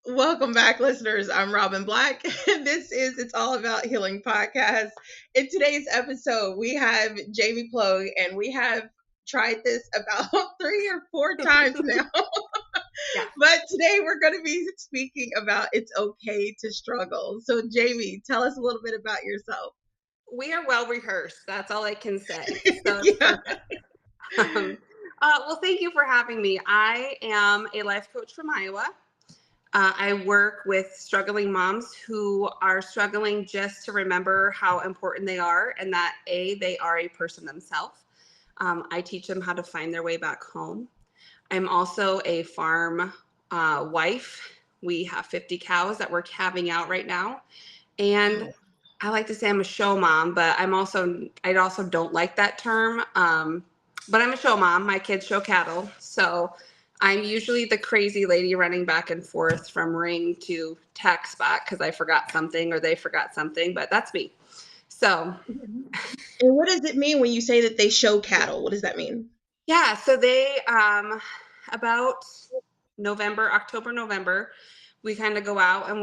Welcome back, listeners. I'm Robin Black, and this is It's All About Healing podcast. In today's episode, we have Jamie Ploog, and we have tried this about 3 or 4 times now. Yeah. But today we're going to be speaking about it's okay to struggle. So, Jamie, tell us a little bit about yourself. We are well rehearsed. That's all I can say. So it's Yeah. perfect. Well, thank you for having me. I am a life coach from Iowa. I work with struggling moms who are struggling just to remember how important they are and that they are a person themselves. I teach them how to find their way back home. I'm also a farm wife. We have 50 cows that we're calving out right now. And I like to say I'm a show mom, but I also don't like that term. But I'm a show mom. My kids show cattle. So I'm usually the crazy lady running back and forth from ring to tack spot because I forgot something or they forgot something, but that's me. So. And what does it mean when you say that they show cattle? What does that mean? Yeah. So they, about October, November, we kind of go out and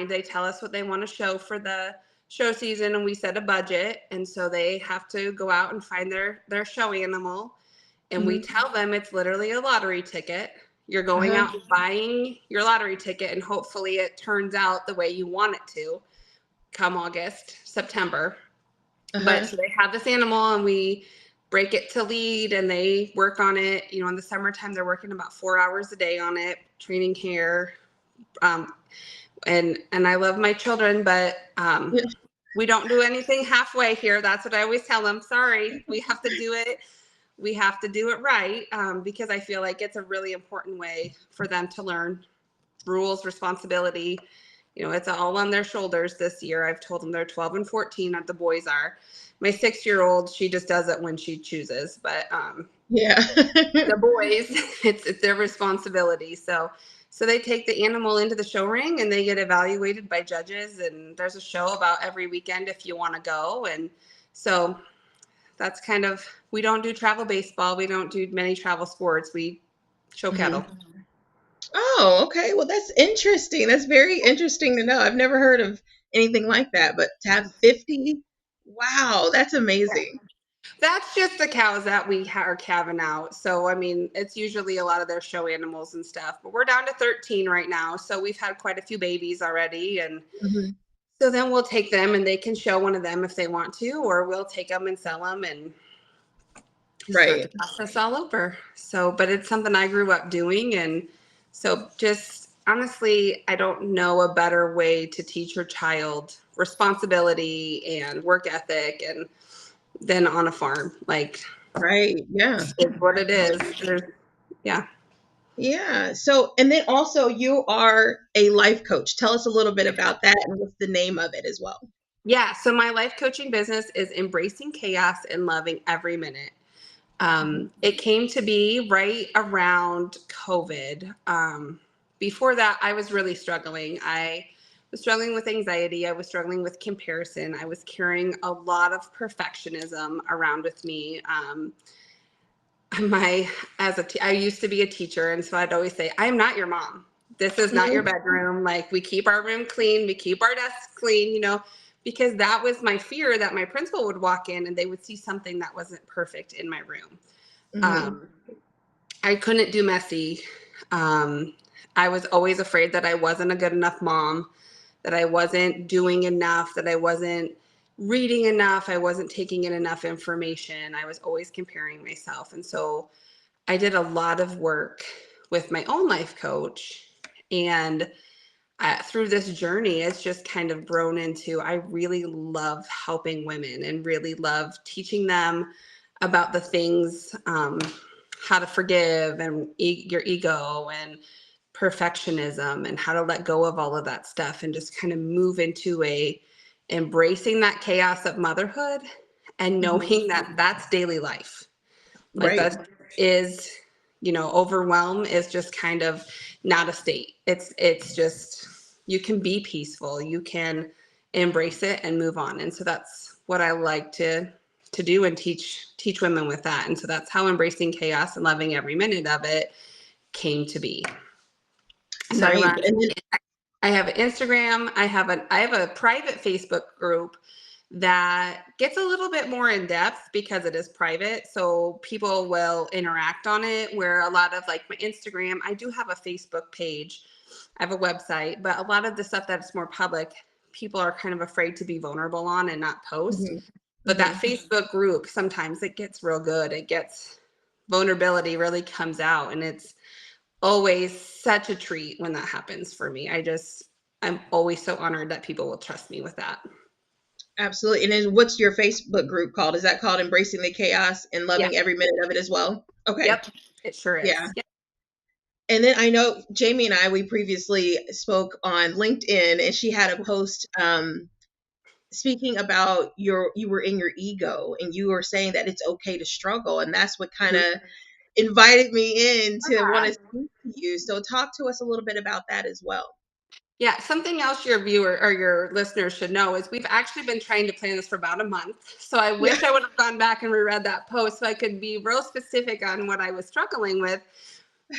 they tell us what they want to show for the show season, and we set a budget. And so they have to go out and find their show animal. And we tell them it's literally a lottery ticket. You're going out and buying your lottery ticket, and hopefully it turns out the way you want it to come August, September. But so they have this animal, and we break it to lead, and they work on it. You know, in the summertime, they're working about 4 hours a day on it, training hair. And I love my children, but we don't do anything halfway here. That's what I always tell them. Sorry, we have to do it. We have to do it right, because I feel like it's a really important way for them to learn rules, responsibility. You know, it's all on their shoulders this year. I've told them they're 12 and 14, the boys are. My 6-year-old, she just does it when she chooses. But the boys, it's their responsibility. So they take the animal into the show ring, and they get evaluated by judges. And there's a show about every weekend if you want to go. And so that's kind of, we don't do travel baseball. We don't do many travel sports. We show cattle. Oh, okay. Well, that's interesting. That's very interesting to know. I've never heard of anything like that, but to have 50, wow, that's amazing. That's just the cows that we are calving out. So, I mean, it's usually a lot of their show animals and stuff, but we're down to 13 right now. So we've had quite a few babies already. And so then we'll take them, and they can show one of them if they want to, or we'll take them and sell them and start the process all over. So, but it's something I grew up doing. And so just honestly, I don't know a better way to teach your child responsibility and work ethic and than on a farm. Like, Yeah. It's what it is. Yeah. So, and then also you are a life coach. Tell us a little bit about that and what's the name of it as well. Yeah. So my life coaching business is Embracing Chaos and Loving Every Minute. It came to be right around COVID. Before that, I was really struggling. I was struggling with anxiety. I was struggling with comparison. I was carrying a lot of perfectionism around with me. I used to be a teacher, and so I'd always say, I'm not your mom. This is not your bedroom. Like, we keep our room clean. We keep our desks clean, you know, because that was my fear, that my principal would walk in and they would see something that wasn't perfect in my room. I couldn't do messy. I was always afraid that I wasn't a good enough mom, that I wasn't doing enough, that I wasn't reading enough, I wasn't taking in enough information. I was always comparing myself. And so I did a lot of work with my own life coach. And through this journey, it's just kind of grown into, I really love helping women and really love teaching them about the things, how to forgive and your ego and perfectionism and how to let go of all of that stuff and just kind of move into embracing that chaos of motherhood and knowing that that's daily life. Like that is, you know, overwhelm is just kind of not a state. It's just, you can be peaceful, you can embrace it and move on. And so that's what I like to do and teach women with that. And so that's how Embracing Chaos and Loving Every Minute of it came to be. So I have Instagram. I have a private Facebook group that gets a little bit more in depth because it is private. So people will interact on it, where a lot of like my Instagram, I do have a Facebook page. I have a website, but a lot of the stuff that's more public, people are kind of afraid to be vulnerable on and not post. Hmm. But that Hmm. Facebook group, sometimes it gets real good. It gets vulnerability really comes out, and it's always such a treat when that happens for me. I'm always so honored that people will trust me with that. Absolutely. And then what's your Facebook group called? Is that called Embracing the Chaos and Yeah. Loving Every Minute of It as well? Okay. Yep. It sure Yeah. is. Yeah. And then I know Jamie and I, we previously spoke on LinkedIn, and she had a post speaking about you were in your ego, and you were saying that it's okay to struggle. And that's what kind Mhm. of invited me in to want Yeah. to speak to you. So talk to us a little bit about that as well. Yeah. Something else your viewer or your listeners should know is we've actually been trying to plan this for about a month. So I Yeah. wish I would have gone back and reread that post so I could be real specific on what I was struggling with.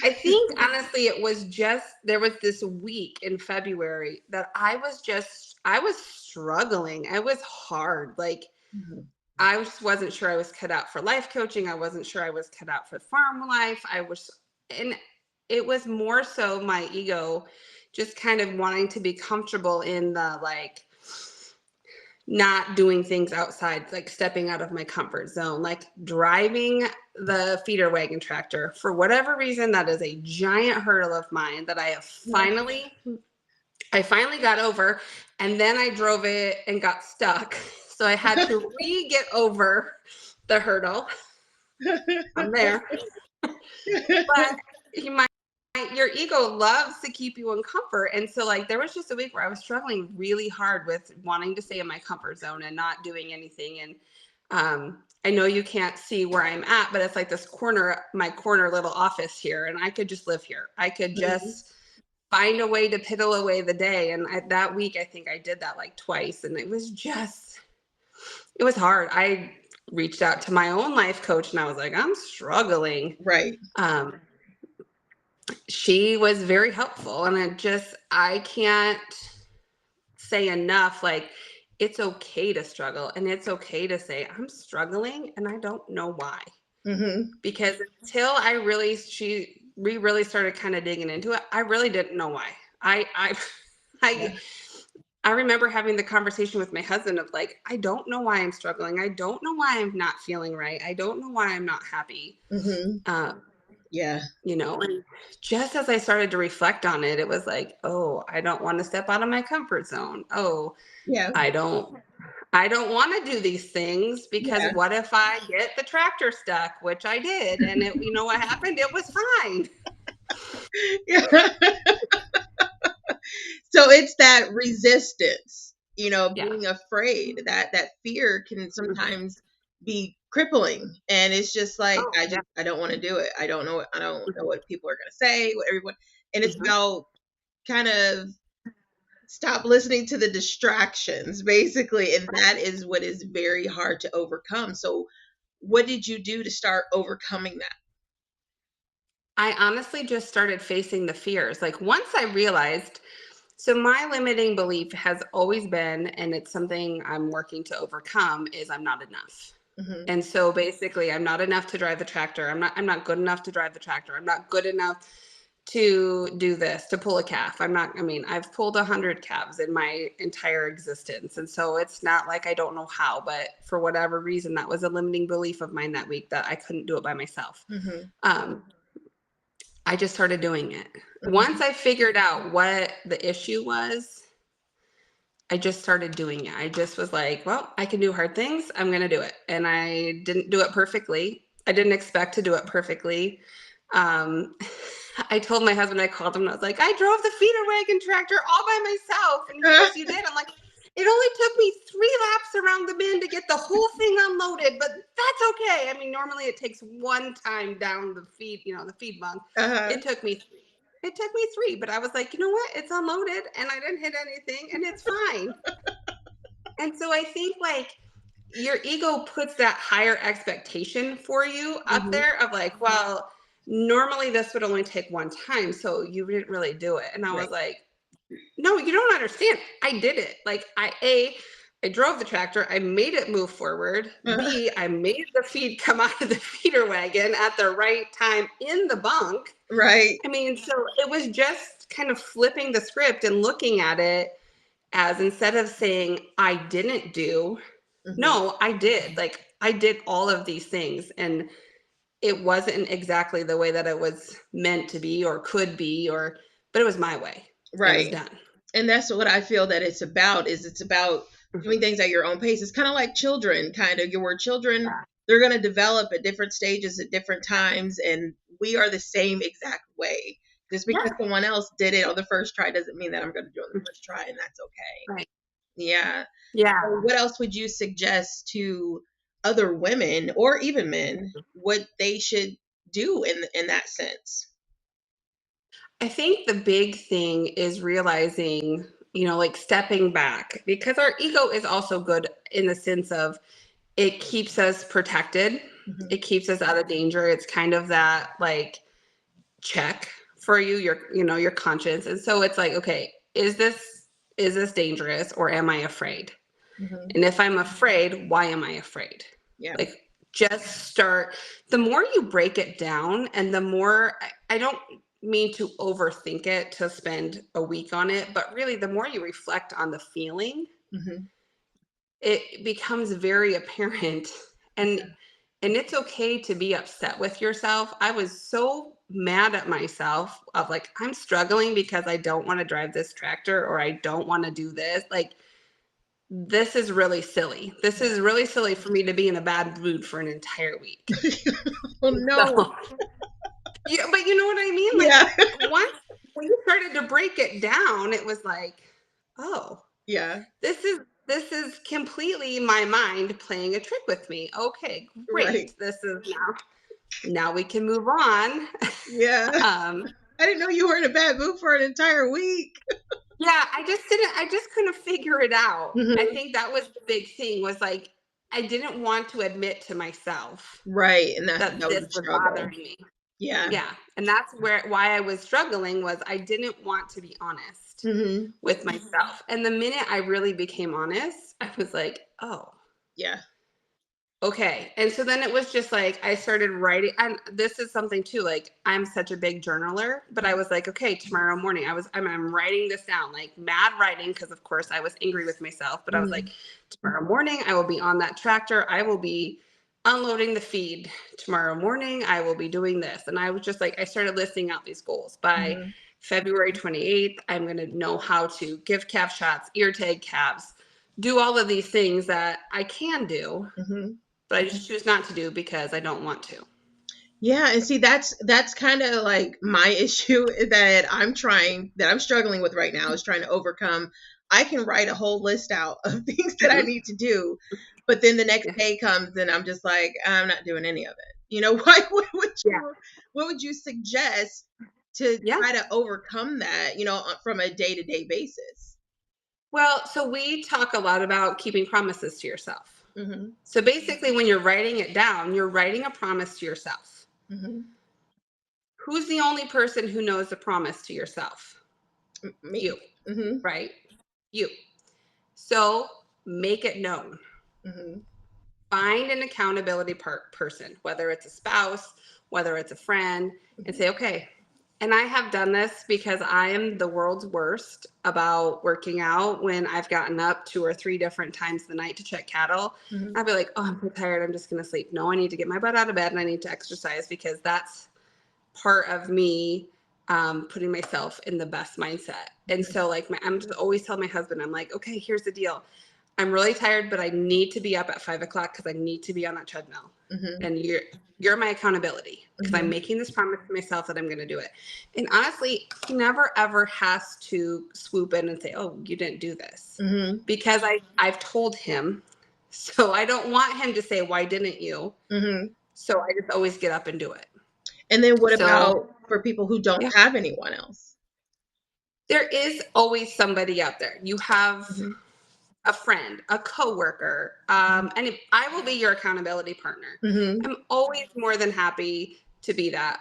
I think honestly, it was just there was this week in February that I was struggling. I was hard. Like Mhm. I just wasn't sure I was cut out for life coaching. I wasn't sure I was cut out for farm life. And it was more so my ego just kind of wanting to be comfortable in the like not doing things outside, like stepping out of my comfort zone, like driving the feeder wagon tractor. For whatever reason, that is a giant hurdle of mine that I finally got over, and then I drove it and got stuck. So I had to get over the hurdle. I'm there. But my your ego loves to keep you in comfort. And so like there was just a week where I was struggling really hard with wanting to stay in my comfort zone and not doing anything. And I know you can't see where I'm at, but it's like my corner little office here, and I could just live here. I could Mhm. just find a way to piddle away the day. And that week, I think I did that like twice, and it was hard. I reached out to my own life coach, and I was like, I'm struggling. Right. Um, she was very helpful, and I can't say enough, like, it's okay to struggle, and it's okay to say I'm struggling and I don't know why. Hmm. Because until we really started kind of digging into it, I really didn't know why. I Yeah. I I remember having the conversation with my husband of like, I don't know why I'm struggling. I don't know why I'm not feeling right. I don't know why I'm not happy. Hmm. Um, Yeah. and just as I started to reflect on it, it was like, oh, I don't want to step out of my comfort zone. Oh, Yeah. I don't I don't want to do these things because Yeah. what if I get the tractor stuck, which I did, and you know what happened? It was fine. Yeah. So it's that resistance, Yeah. being afraid, that fear can Mhm. sometimes be crippling, and it's just like Oh, yeah. I don't want to do it. I don't know what people are going to say, what everyone, and it's Mhm. about kind of stop listening to the distractions basically, and that is what is very hard to overcome. So what did you do to start overcoming that? I honestly just started facing the fears. Like once I realized, so my limiting belief has always been, and it's something I'm working to overcome, is I'm not enough. Hmm. And so basically I'm not enough to drive the tractor. I'm not good enough to drive the tractor. I'm not good enough to do this, to pull a calf. I've pulled 100 calves in my entire existence. And so it's not like I don't know how, but for whatever reason, that was a limiting belief of mine that week, that I couldn't do it by myself. Hmm. Um, I just started doing it. Once Hmm. I figured out what the issue was, I just started doing it. I just was like, well, I can do hard things. I'm going to do it. And I didn't do it perfectly. I didn't expect to do it perfectly. Um, I told my husband, I called him and I was like, I drove the feeder wagon tractor all by myself. And yes, you did. I'm like, it only took me 3 laps around the bend to get the whole thing unloaded, but that's okay. I mean, normally it takes one time down the feed bunk. Uh-huh. It took me it took me three, but I was like, you know what? It's unloaded and I didn't hit anything and it's fine. And so I think like your ego puts that higher expectation for you up Hmm. there of like, well, normally this would only take one time, so you didn't really do it. And I was Right. like, no, you don't understand. I did it. Like I drove the tractor. I made it move forward. B, I made the feed come out of the feeder wagon at the right time in the bunk. Right. I mean, so it was just kind of flipping the script and looking at it as, instead of saying I didn't do, no, I did. Like I did all of these things, and it wasn't exactly the way that it was meant to be or could be, but it was my way. It was Right. done. And that's what I feel that it's about, is it's about doing things at your own pace. It's kind of like children, kind of. Your children, they're going to develop at different stages at different times, and we are the same exact way. Just because someone else did it on the first try doesn't mean that I'm going to do it on the first try, and that's okay. Right. Yeah. Yeah. So what else would you suggest to other women or even men what they should do in that sense? I think the big thing is realizing, like stepping back, because our ego is also good in the sense of it keeps us protected. It keeps us out of danger. It's kind of that like check for you, your conscience. And so it's like, okay, is this dangerous, or am I afraid? And if I'm afraid, why am I afraid? Yeah. Like, just start. The more you break it down, and the more, I don't mean to overthink it to spend a week on it, but really the more you reflect on the feeling, it becomes very apparent. And it's okay to be upset with yourself. I was so mad at myself of like, I'm struggling because I don't want to drive this tractor, or I don't want to do this. Like, this is really silly. This is really silly for me to be in a bad mood for an entire week. Oh no. So, yeah, but you know what I mean? Like, Yeah. once we started to break it down, it was like, oh, Yeah. this is completely my mind playing a trick with me. Okay, great. Right. This is now we can move on. Yeah. I didn't know you were in a bad mood for an entire week. Yeah, I just couldn't figure it out. I think that was the big thing, was like, I didn't want to admit to myself Right. And that that was this the was struggle. bothering me. Yeah. Yeah. And that's why I was struggling, was I didn't want to be honest with myself. And the minute I really became honest, I was like, oh, Yeah. okay. And so then it was just like, I started writing. And this is something too, like, I'm such a big journaler, but I was like, okay, tomorrow morning I'm writing this down, like mad writing. Cause of course I was angry with myself, but I was like, tomorrow morning I will be on that tractor. I will be unloading the feed. Tomorrow morning I will be doing this. And I was just like, I started listing out these goals. By February 28th, I'm going to know how to give calf shots, ear tag calves, do all of these things that I can do, but I just choose not to do because I don't want to. Yeah, and see, that's kind of like my issue that I'm struggling with right now, is trying to overcome. I can write a whole list out of things that I need to do, but then the next day comes and I'm just like, I'm not doing any of it. What would you suggest to try to overcome that, from a day-to-day basis? Well, so we talk a lot about keeping promises to yourself. So basically, when you're writing it down, you're writing a promise to yourself. Who's the only person who knows the promise to yourself? Me. You. Right? You. So make it known. Find an accountability person, whether it's a spouse, whether it's a friend, and say, okay. And I have done this because I am the world's worst about working out. When I've gotten up 2 or 3 different times the night to check cattle, I'd be like, oh, I'm so tired, I'm just going to sleep. No, I need to get my butt out of bed and I need to exercise, because that's part of me putting myself in the best mindset. And so like I'm just always telling my husband, I'm like, okay, here's the deal. I'm really tired, but I need to be up at 5 o'clock because I need to be on that treadmill. And you're my accountability, because I'm making this promise to myself that I'm going to do it. And honestly, he never ever has to swoop in and say, oh, you didn't do this, because I've told him. So I don't want him to say, why didn't you? So I just always get up and do it. And then what about for people who don't have anyone else? There is always somebody out there. You have a friend, a coworker, and I will be your accountability partner. I'm always more than happy to be that.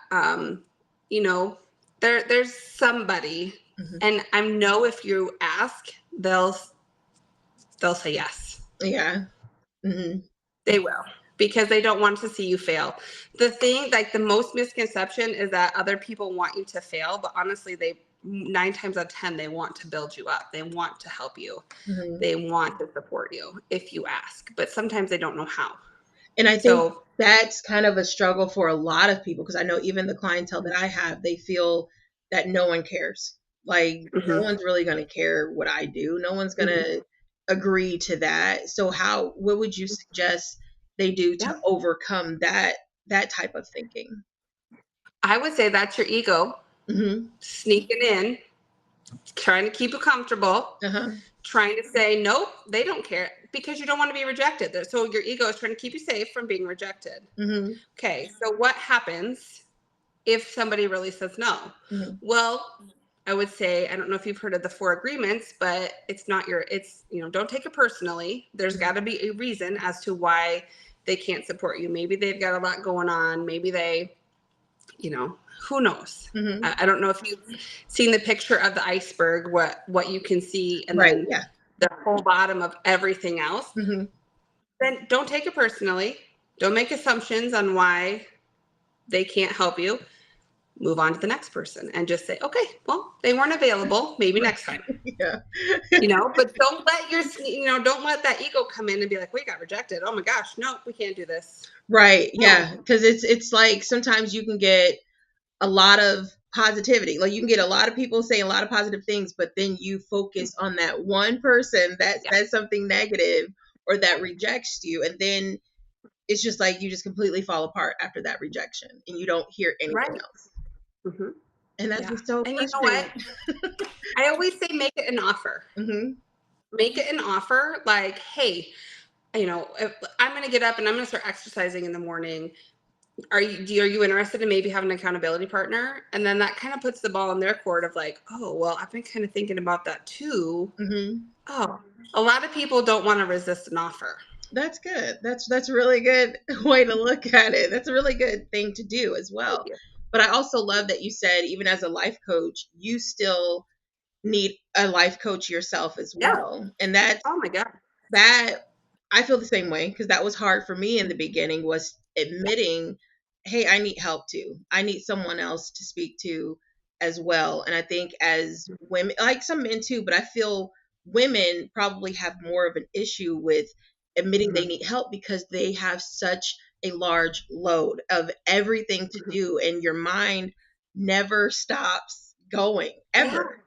There's somebody Mhm. And I know if you ask, they'll say yes. Yeah. Mhm. They will, because they don't want to see you fail. The thing, like the most misconception is that other people want you to fail, but honestly, 9 times out of 10, they want to build you up. They want to help you. Mhm. They want to support you if you ask, but sometimes they don't know how. And I think So, that's kind of a struggle for a lot of people, because I know even the clientele that I have, they feel that no one cares. Like, no mhm, one's really going to care what I do. No one's going mhm. to agree to that. So what would you suggest they do to Yep. overcome that type of thinking? I would say that's your ego Mhm. sneaking in, trying to keep you comfortable, Uh-huh. trying to say, nope, they don't care, because you don't want to be rejected. So your ego is trying to keep you safe from being rejected. Mhm. Okay, so what happens if somebody really says no? Mhm. Well, I would say, I don't know if you've heard of the 4 agreements, but don't take it personally. There's got to be a reason as to why they can't support you. Maybe they've got a lot going on. Maybe who knows? Mhm. I don't know if you've seen the picture of the iceberg, what you can see, and Right. then Yeah. the whole bottom of everything else. Mhm. Then don't take it personally. Don't make assumptions on why they can't help you. Move on to the next person and just say, okay, well, they weren't available. Maybe next time. Yeah. But don't let that ego come in and be like, we got rejected. Oh my gosh, no, we can't do this. Right. No. Yeah. Because it's like sometimes you can get a lot of positivity. Like, you can get a lot of people saying a lot of positive things, but then you focus on that one person that Yeah. says something negative or that rejects you, and then it's just like you just completely fall apart after that rejection, and you don't hear anything Right. else. Mm-hmm. And that's Yeah. just so And you know what? frustrating. I always say make it an offer. Hmm. Make it an offer like, hey, if I'm going to get up and I'm going to start exercising in the morning. Are you interested in maybe having an accountability partner? And then that kind of puts the ball in their court of like, oh, well, I've been kind of thinking about that too. Hmm. Oh, a lot of people don't want to resist an offer. That's good. That's a really good way to look at it. That's a really good thing to do as Thank well. you. But I also love that you said, even as a life coach, you still need a life coach yourself as Yeah. well. And that's Oh my God. that I feel the same way, because that was hard for me in the beginning, was Yeah. admitting, hey, I need help too. I need someone else to speak to as well. And I think as women, like some men too, but I feel women probably have more of an issue with admitting they Mhm. need help, because they have such a large load of everything to Mhm. do, and your mind never stops going Yeah. ever.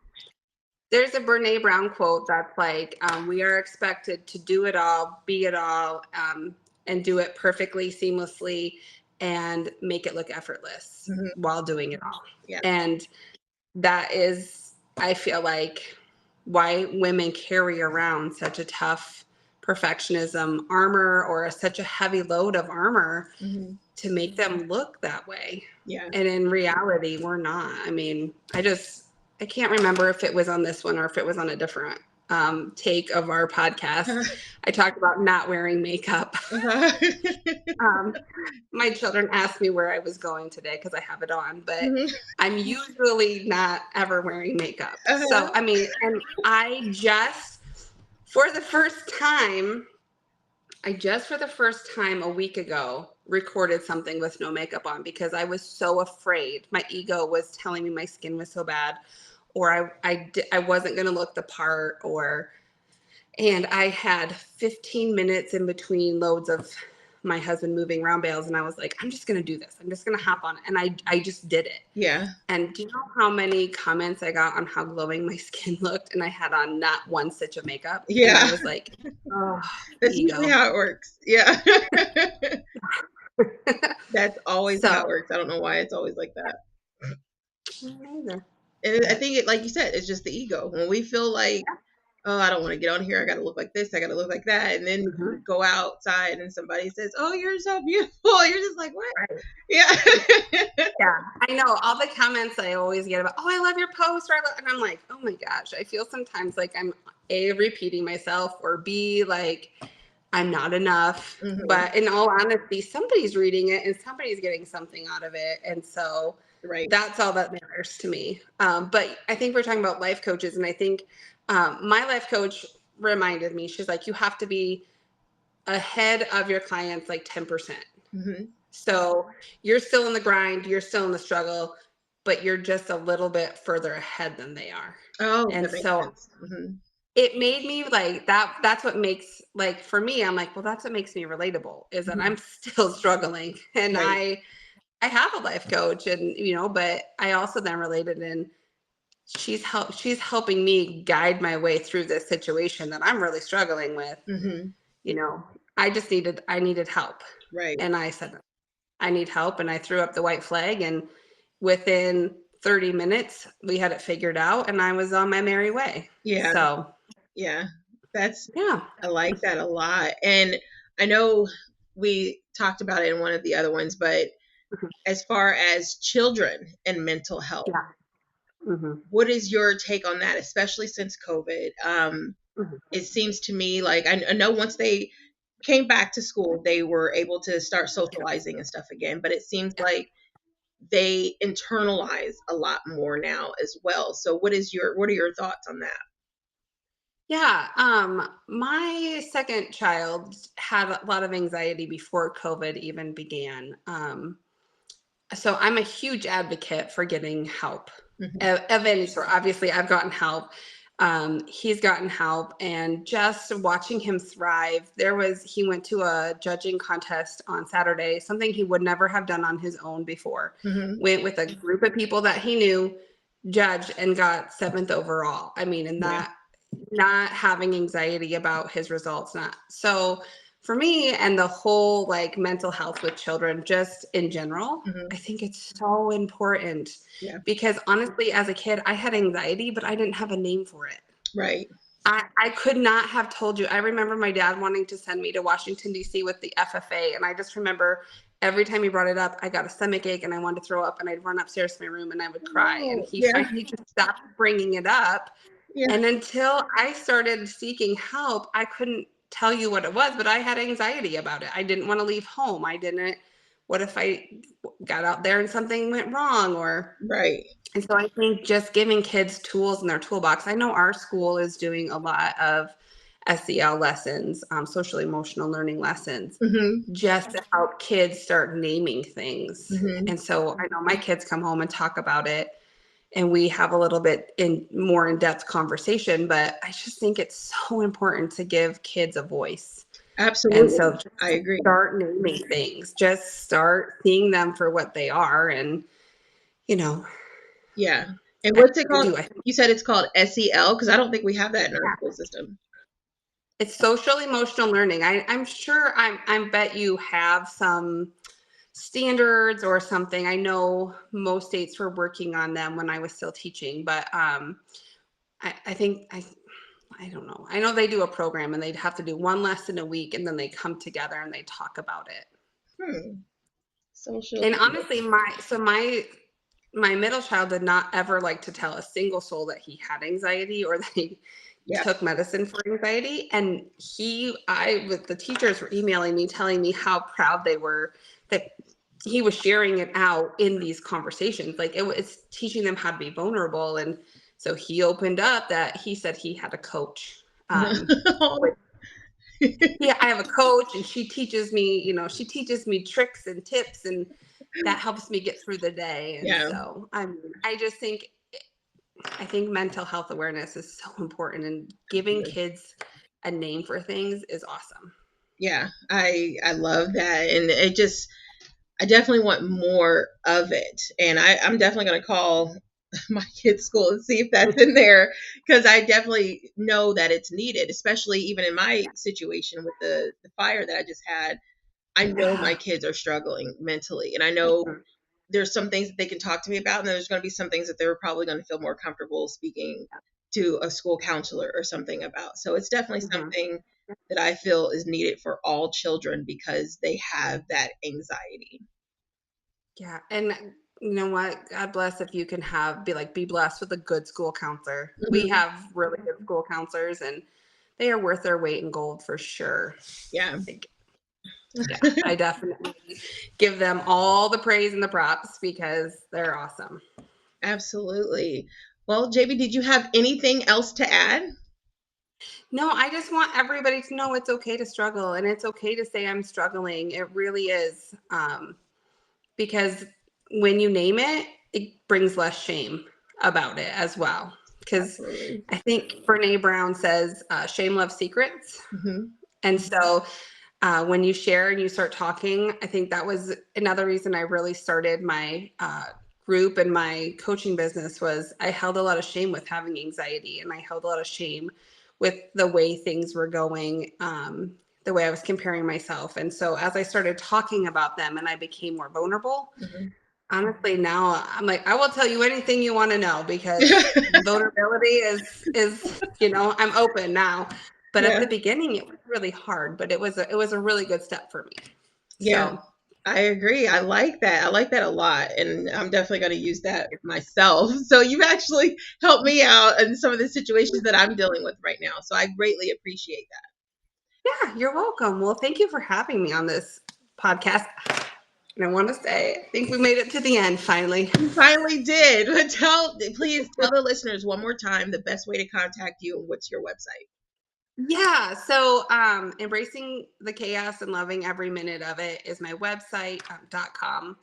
There's a Brene Brown quote that's like, we are expected to do it all, be it all, and do it perfectly, seamlessly, and make it look effortless Mhm. while doing it all. Yeah. And that is, I feel like, why women carry around such a tough perfectionism armor, or such a heavy load of armor, Hmm. to make them look that way. Yeah. And in reality, we're not. I mean, I can't remember if it was on this one or if it was on a different take of our podcast. I talked about not wearing makeup. Uh-huh. um, my children asked me where I was going today because I have it on, but Mhm. I'm usually not ever wearing makeup. So, Uh-huh. I mean, and for the first time, for the first time a week ago, recorded something with no makeup on, because I was so afraid. My ego was telling me my skin was so bad, or I wasn't going to look the part, and I had 15 minutes in between loads of my husband moving around bales, and I was like, I'm just going to do this. I'm just going to hop on it. And I just did it. Yeah. And do you know how many comments I got on how glowing my skin looked? And I had on not one stitch of makeup. And I Yeah. was like, oh, That's usually ego. how it works. Yeah. That's always how it So, works. I don't know why it's always like that. neither. And I But think like you said, it's just the ego. When we feel like, oh, I don't want to get on here. I got to look like this. I got to look like that. And then mhm, you go outside and somebody says, oh, you're so beautiful. You're just like, what? right. Yeah. Yeah, I know all the comments I always get about, oh, I love your post, and I'm like, oh my gosh, I feel sometimes like I'm A, repeating myself, or B, like I'm not enough. Hmm. But in all honesty, somebody's reading it and somebody's getting something out of it. And so Right. That's all that matters to me. But I think we're talking about life coaches, and I think my life coach reminded me, she's like, you have to be ahead of your clients like 10%. Hmm. So you're still in the grind, you're still in the struggle, but you're just a little bit further ahead than they are. Oh, And that makes so sense. Hmm. it made me like that's what makes, like, for me, I'm like, well, that's what makes me relatable, is that Hmm. I'm still struggling, and Right. I have a life coach, and but I also then related in, she's helping me guide my way through this situation that I'm really struggling with. Hmm. you know I needed help, Right. and I said, I need help, and I threw up the white flag, and within 30 minutes we had it figured out, and I was on my merry way. Yeah. So Yeah. That's, yeah. I like that a lot. And I know we talked about it in one of the other ones, but Mhm. as far as children and mental health, Yeah. Hmm. what is your take on that, especially since COVID? Hmm. It seems to me like I know once they came back to school, they were able to start Yeah. socializing and stuff again, but it seems Yeah. like they internalize a lot more now as well. So what are your thoughts on that? Yeah, my second child had a lot of anxiety before COVID even began. So I'm a huge advocate for getting help Hmm. of any sort. Obviously, I've gotten help. He's gotten help, and just watching him thrive. He went to a judging contest on Saturday, something he would never have done on his own before. Hmm. Went with a group of people that he knew, judged, and got seventh overall. I mean, and Yeah. that, not having anxiety about his results, not so. For me, and the whole like mental health with children just in general, Hmm. I think it's so important, Yeah. because honestly, as a kid, I had anxiety, but I didn't have a name for it. Right. I could not have told you. I remember my dad wanting to send me to Washington, D.C. with the FFA. And I just remember every time he brought it up, I got a stomach ache and I wanted to throw up, and I'd run upstairs to my room and I would cry. And Oh, he yeah. finally just stopped bringing it up. Yeah. And until I started seeking help, I couldn't tell you what it was, but I had anxiety about it. I didn't want to leave home. What if I got out there and something went wrong? Right. And so I think just giving kids tools in their toolbox. I know our school is doing a lot of SEL lessons, social emotional learning lessons, Hmm. just to help kids start naming things. Hmm. And so I know my kids come home and talk about it, and we have a little bit more in-depth conversation, but I just think it's so important to give kids a voice. And so Absolutely. just I agree. start naming things, just start seeing them for what they are. And, you know, Yeah. And I what's it called? do. I think You said it's called SEL because I don't think we have that in our school system. it's social emotional learning. I'm sure I bet you have some standards or something. I know most states were working on them when I was still teaching, but I think I don't know. I know they do a program and they'd have to do one lesson a week, and then they come together and they talk about it. Hmm. Social. And honestly, my middle child did not ever like to tell a single soul that he had anxiety or that he Yeah. took medicine for anxiety. And with the teachers were emailing me, telling me how proud they were that he was sharing it out in these conversations. Like, it was teaching them how to be vulnerable. And so he opened up that he said he had a coach. Oh, Yeah, I have a coach, and she teaches me tricks and tips, and that helps me get through the day. And yeah. so, I mean, I think mental health awareness is so important, and giving kids a name for things is awesome. Yeah. I love that. And it just, I definitely want more of it. And I'm definitely going to call my kids' school and see if that's in there because I definitely know that it's needed, especially even in my situation with the fire that I just had. I know my Yeah. kids are struggling mentally, and I know there's some things that they can talk to me about, and there's going to be some things that they're probably going to feel more comfortable speaking to a school counselor or something about. So it's definitely Mhm. something that I feel is needed for all children because they have that anxiety. Yeah. And you know what? God bless if you can be blessed with a good school counselor. We Hmm. have really good school counselors, and they are worth their weight in gold for sure. Yeah. Like, Yeah, I definitely give them all the praise and the props because they're awesome. Absolutely. Well, JB, did you have anything else to add? No, I just want everybody to know it's okay to struggle and it's okay to say I'm struggling. It really is. Because when you name it, it brings less shame about it as well. Because Absolutely. I think Brene Brown says shame loves secrets. Mm-hmm. And so when you share and you start talking, I think that was another reason I really started my group and my coaching business was I held a lot of shame with having anxiety and I held a lot of shame with the way things were going, the way I was comparing myself. And so as I started talking about them and I became more vulnerable, Mm-hmm. honestly, now I'm like, I will tell you anything you want to know because vulnerability is, I'm open now. But at Yeah. the beginning, it was really hard, but it was a really good step for me. Yeah. So I agree. I like that. I like that a lot. And I'm definitely going to use that myself. So you've actually helped me out in some of the situations that I'm dealing with right now. So I greatly appreciate yeah, you're welcome. Well, thank you for having me on this podcast. And I want to say, I think we made it to the end finally. that. You finally did. But please tell the listeners one more time the best way to contact you and what's your website. Yeah. So embracing the chaos and loving every minute of it is my website, .com.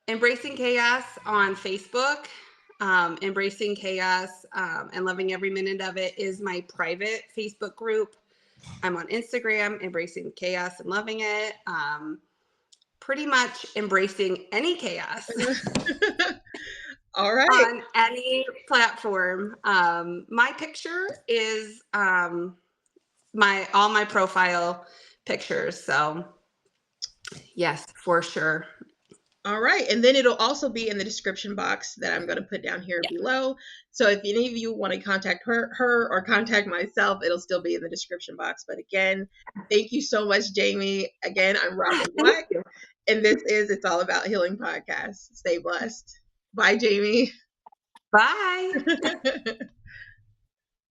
Embracing Chaos on Facebook. Embracing Chaos and loving every minute of it is my private Facebook group. I'm on Instagram, embracing chaos and loving it. Pretty much embracing any chaos All right. on any platform. My picture is my all my profile pictures. So yes, for sure. All right. And then it'll also be in the description box that I'm going to put down here Yeah. below. So if any of you want to contact her or contact myself, it'll still be in the description box. But again, thank you so much, Jamie. Again, I'm Robin Thank Black, you. and this is It's All About Healing Podcast. Stay blessed. Bye, Jamie. Bye.